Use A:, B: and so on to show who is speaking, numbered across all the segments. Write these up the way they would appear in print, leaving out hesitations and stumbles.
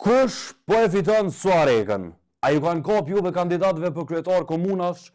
A: Kush po e fiton Suarekën? A ju kanë kap juve kandidatëve për kryetar komunash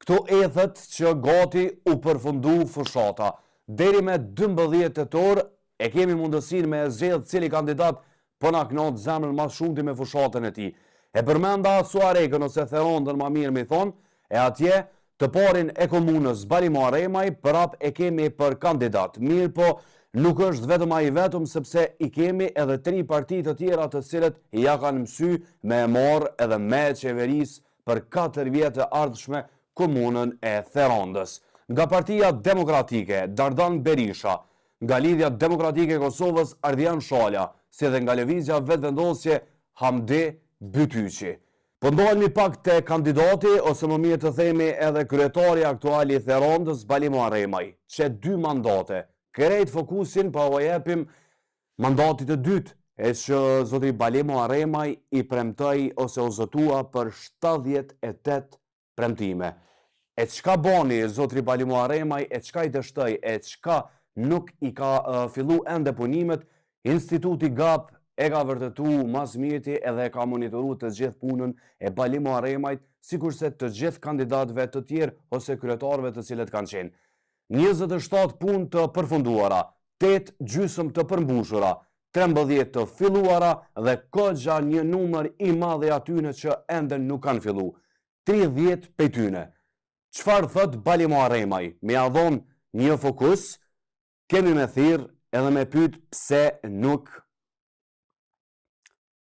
A: këto ethet që gati u përfundu fshata. Deri me 12 tetor e kemi mundësinë me zgjedh cili kandidat po na knot zemrën më shumë me fushatën e tij. E përmenda Suarekën ose Therondën më mirë mi thon, e atje të parin e komunës Balimo Aremaj prap e kemi për kandidat. Mirë po, nuk është vetëm ai vetëm sepse i kemi edhe 3 parti të tjera të cilët ja kanë mësy me e marrë edhe me qeverisë për 4 vjet të ardhshme komunën e Therondës. Nga Partia Demokratike, Dardan Berisha, nga Lidhja Demokratike e Kosovës, Ardian Shala, si dhe nga Lëvizja Vetëvendosje, Hamdi Bytyqi. Po ndohemi pak te kandidati, ose më mirë të themi edhe kryetari aktuali i Therondës, Balimo Aremaj, që 2 mandate. Krejt fokusin pa u jepim mandatit të dytë, e që zotri Balimo Aremaj i premtoi ose u zotua për 78 premtime. E çka bani zotri Balimo Aremaj, e çka i dështoi, e çka nuk i ka fillu ende punimet, Instituti GAP e ka vërtetu mas mirëti edhe e ka monitoru të gjithë punën e Balimo Aremajt, sikurse të gjithë kandidatëve të tjerë ose kryetarëve të cilët kanë qenë. 27 punë të përfunduara, 8 gjysmë të përmbushura, 13 të filluara dhe kogja një numër i madh i atyne që ende nuk kanë fillu. 30 prej tyne. Çfarë thot Balimo Aremaj? Me ia dhon një fokus, kemi me thirr edhe me pyet pse nuk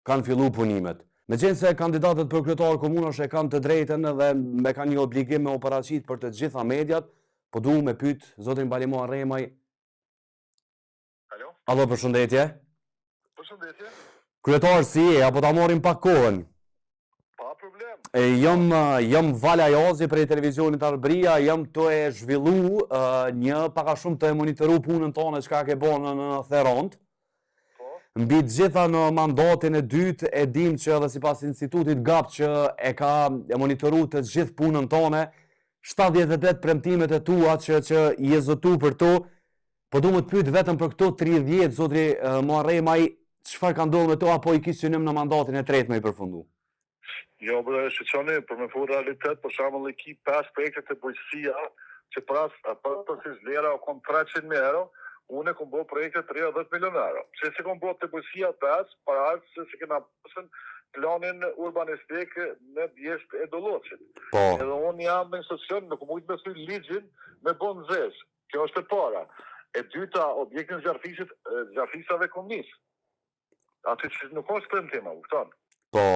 A: kanë fillu punimet. Meqense kandidatët për kryetar komunash e kanë të drejtën dhe me kanë një obligim me paraqit për të gjitha mediat, po duhet me pyet zotrin Balimo Aremaj.
B: Alo?
A: Allo, përshëndetje.
B: Përshëndetje.
A: Kryetar si je, apo ta morim pak kohën?
B: Pa problem.
A: Jam Vala Jazi prej televizionit Arbëria, jam të e zhvillu një paka shumë të e monitoru punën tonë çka ke bënë në Therondë. Mbi të gjitha në mandatin e dytë e dim që edhe sipas Institutit GAP që e ka monitoru të gjithë punën tonë, 78 premtimet e tua që je zotu për to, po du më të pyet vetëm për këto 30, zotri Aremaj, çfarë ka ndodhur me to, apo i kishë synim në mandatin e tretë me i përfundu?
B: Jo, bre, shqyqoni, për me fu realitet, për shembull i ki 5 projekte të bujqësia, që për si zlera o kom 300.000 euro, unë e kom bo projekte 30 milion euro. Se si kom bo të bujqësia 5, para artë se si kena pësën planin urbanistik në bjesht e Dolloqit.
A: Po.
B: Edhe unë jam në institucion, nuk mujtë me thuj ligjin me bon zesh. Kjo është e para. E dyta, objektin zjarfisave komunis. Aty që nuk është premtim, kupton?
A: Po.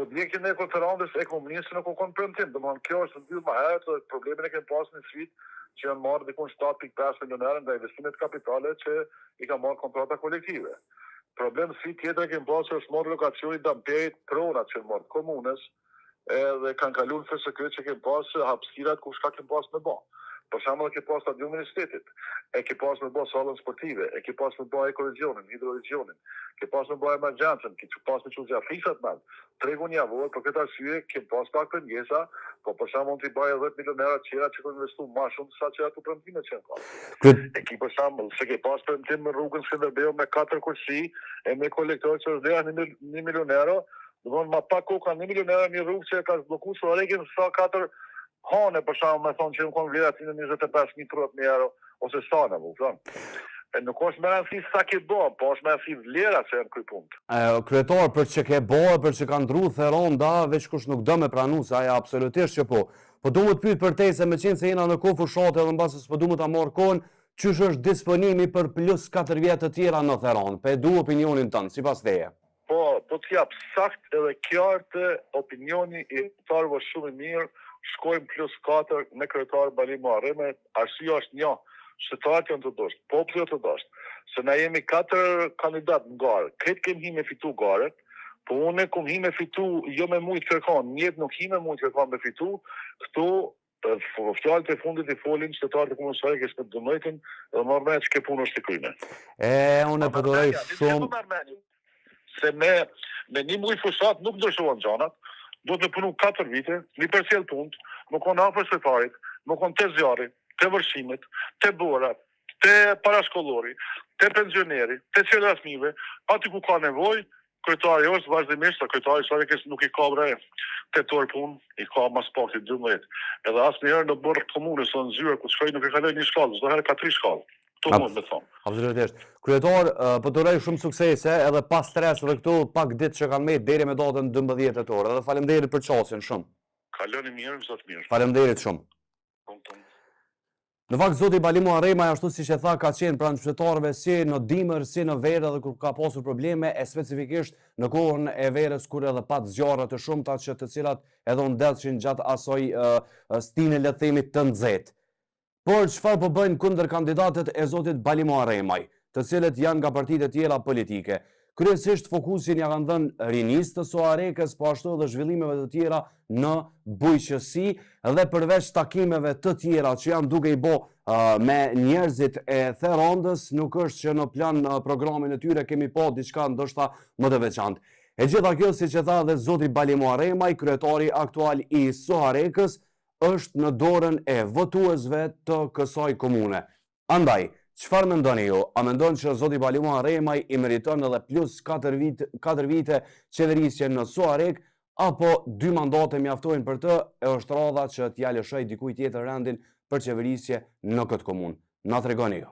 B: Objektin e Therondës e komunisë nuk u konë premtim. Domthon kjo është ndyrë më herët, problemin e kemë pas në sfit që janë marrë dikun 7.5 milionerë nga investimet kapitale që i ka marrë kontrata kolektive. Problem si tjetër kemë pas që është marrë lokacioni damperit pronat që marrë komunës dhe kanë kalu në FSK që kemë pas hapësirat ku shka kemë pas në ba. Për shembull ke pas stadiumin e shtetit, e ke pas me bë sallën sportive, e ke pas me bë ekoregionin, hidroregionin, ke pas me bë emergjencën, ke pas me çuza fisat me. Tregun javor, për këtë arsye ke pas pak pengesa, po për shembull ti bëj 10 milionerë qera që kanë investuar më shumë sa që ato premtime që kanë. E ke për shembull se ke pas premtim me rrugën Skënderbeu me 4 kursi e me kolektor që është deri 1 milion euro, domthonë më pak kohë kanë 1 milion euro një rrugë që ka zblokuar Suarekën sa 4 hane, për shembull, me thonë që nuk kanë vlerë aty në 25.000 euro ose sa në kupton. E nuk është më rëndësi sa ke bë, po është më rëndësi vlera që janë këy punë.
A: Kryetar, për që ke bë, për që ka ndru Theronda, veç kush nuk do me pranu, se aja absolutisht që po. Po du më të pyet për te se me qenë se jena në kohë fushate edhe mbas s'po du më ta marr kohën, çysh është disponimi për plus 4 vjet të tjera në Therondë? Pe du opinionin tënd, sipas teje.
B: Po të jap sakt edhe qartë opinioni i tarëve shumë i mirë. Shkojmë plus 4 me kryetar Balimo Aremaj, arsyeja është një, shtetërët janë të dosht, populli të dosht, se na jemi 4 kandidat në garë, këtë kemi hi me fitu garët, po une kum hi me fitu jo me mujtë kërkan, njetë nuk hi me mujtë kërkan me fitu, këto fjalët e fundit i folin shtetërët e Komunës së kështë me dëmëjtin dhe mërmejt që ke punë është të kryne.
A: Unë e përdoj shumë...
B: Se me një mujtë fushat nuk ndryshohen gjanat, do të punu 4 vite, një përcjell punë, më konë afër seftarit, më konë të zjarit, të vërshimit, të borat, të parashkollori, të pensioneri, të qelë rasmive, aty ku ka nevoj, kryetari është vazhdimisht, kryetari Suarekës nuk i ka bre 8 orë punë, i ka mas pak si 12. Edhe asnjëherë në bord komunës ose në zyrë ku shkoj nuk e kaloj një shkallë, çdo herë ka 3 shkallë. Kto mund të them.
A: Absolutisht. Kryetar, po të uroj shumë suksese edhe pas stres edhe këtu pak ditë që kanë mbetë deri me datën 12 tetor. Edhe faleminderit për çastin shumë.
B: Kaloni mirë, zot mirë.
A: Faleminderit shumë. Në fakt zoti Bali Muharremaj, ashtu siç e tha, ka qenë pranë qytetarëve si në dimër, si në verë dhe kur ka pasur probleme, e specifikisht në kohën e verës kur edhe pat zjarre të shumta që të cilat edhe u ndellshin gjatë asoj stine le të themi të nxehtë. Por çfarë po bëjnë kundër kandidatët e zotit Bali Muharremaj, të cilët janë nga partitë e tjera politike? Kryesisht fokusin ja kanë dhënë rinisë të Suarekës, po ashtu edhe zhvillimeve të tjera në bujqësi dhe përveç takimeve të tjera që janë duke i bo me njerëzit e Therondës, nuk është që në plan programin e tyre kemi po diçka ndoshta më të veçantë. E gjitha kjo, siç e tha dhe zoti Bali Muharremaj, kryetari aktual i Suarekës, është në dorën e votuesve të kësaj komune. Andaj, çfarë mendoni ju? A mendoni që zoti Bali Muharremaj i meriton edhe plus 4 vite qeverisje në Suarek, apo 2 mandate mjaftojnë për të, e është radha që t'ja lëshoj dikujt tjetër rendin për qeverisje në këtë komunë? Na tregoni ju.